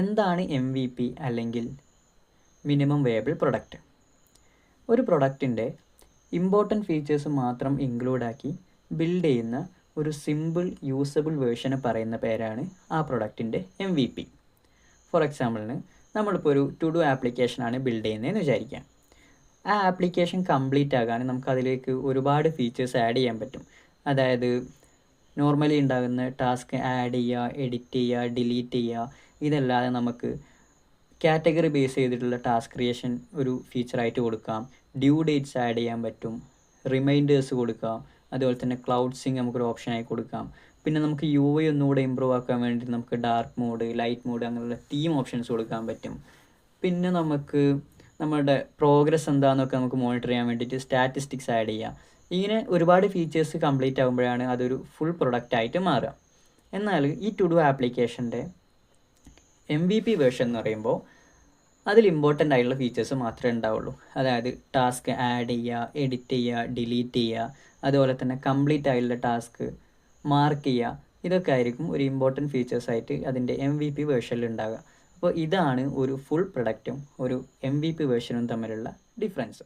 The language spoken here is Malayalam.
എന്താണ് MVP അല്ലെങ്കിൽ മിനിമം വയബിൾ പ്രൊഡക്റ്റ്? ഒരു പ്രൊഡക്റ്റിൻ്റെ ഇമ്പോർട്ടൻറ്റ് ഫീച്ചേഴ്സ് മാത്രം ഇൻക്ലൂഡാക്കി ബിൽഡ് ചെയ്യുന്ന ഒരു സിമ്പിൾ യൂസബിൾ വേർഷനെ പറയുന്ന പേരാണ് ആ പ്രൊഡക്റ്റിൻ്റെ MVP. ഫോർ എക്സാമ്പിളിന് നമ്മളിപ്പോൾ ഒരു ടു ഡു ആപ്ലിക്കേഷനാണ് ബിൽഡ് ചെയ്യുന്നതെന്ന് വിചാരിക്കാം. ആ ആപ്ലിക്കേഷൻ കംപ്ലീറ്റ് ആകാൻ നമുക്ക് അതിലേക്ക് ഒരുപാട് ഫീച്ചേഴ്സ് ആഡ് ചെയ്യാൻ പറ്റും. അതായത് നോർമലി ഉണ്ടാകുന്ന ടാസ്ക് ആഡ് ചെയ്യുക, എഡിറ്റ് ചെയ്യുക, ഡിലീറ്റ് ചെയ്യുക. ഇതല്ലാതെ നമുക്ക് കാറ്റഗറി ബേസ് ചെയ്തിട്ടുള്ള ടാസ്ക് ക്രിയേഷൻ ഒരു ഫീച്ചറായിട്ട് കൊടുക്കാം. ഡ്യൂ ഡേറ്റ്സ് ആഡ് ചെയ്യാൻ പറ്റും, റിമൈൻഡേഴ്സ് കൊടുക്കാം, അതുപോലെ തന്നെ ക്ലൗഡ് സിങ്ക് നമുക്കൊരു ഓപ്ഷനായി കൊടുക്കാം. പിന്നെ നമുക്ക് UI ഒന്നുകൂടെ ഇമ്പ്രൂവ് ആക്കാൻ വേണ്ടി നമുക്ക് ഡാർക്ക് മോഡ്, ലൈറ്റ് മോഡ് അങ്ങനെയുള്ള തീം ഓപ്ഷൻസ് കൊടുക്കാൻ പറ്റും. പിന്നെ നമുക്ക് നമ്മുടെ പ്രോഗ്രസ് എന്താണെന്നൊക്കെ നമുക്ക് മോണിറ്റർ ചെയ്യാൻ വേണ്ടിയിട്ട് സ്റ്റാറ്റിസ്റ്റിക്സ് ആഡ് ചെയ്യാം. ഇങ്ങനെ ഒരുപാട് ഫീച്ചേഴ്സ് കംപ്ലീറ്റ് ആകുമ്പോഴാണ് അതൊരു ഫുൾ പ്രൊഡക്റ്റായിട്ട് മാറുക. എന്നാൽ ഈ ടു ഡു ആപ്ലിക്കേഷൻ്റെ MVP വേർഷൻ എന്ന് പറയുമ്പോൾ അതിൽ ഇമ്പോർട്ടൻ്റ് ആയിട്ടുള്ള ഫീച്ചേഴ്സ് മാത്രമേ ഉണ്ടാവുള്ളൂ. അതായത് ടാസ്ക് ആഡ് ചെയ്യുക, എഡിറ്റ് ചെയ്യുക, ഡിലീറ്റ് ചെയ്യുക, അതുപോലെ തന്നെ കംപ്ലീറ്റ് ആയിട്ടുള്ള ടാസ്ക് മാർക്ക് ചെയ്യുക. ഇതൊക്കെ ആയിരിക്കും ഒരു ഇമ്പോർട്ടൻറ്റ് ഫീച്ചേഴ്സായിട്ട് അതിൻ്റെ MVP വേർഷനിൽ ഉണ്ടാകുക. അപ്പോൾ ഇതാണ് ഒരു ഫുൾ പ്രൊഡക്റ്റും ഒരു MVP വേർഷനും തമ്മിലുള്ള ഡിഫറൻസ്.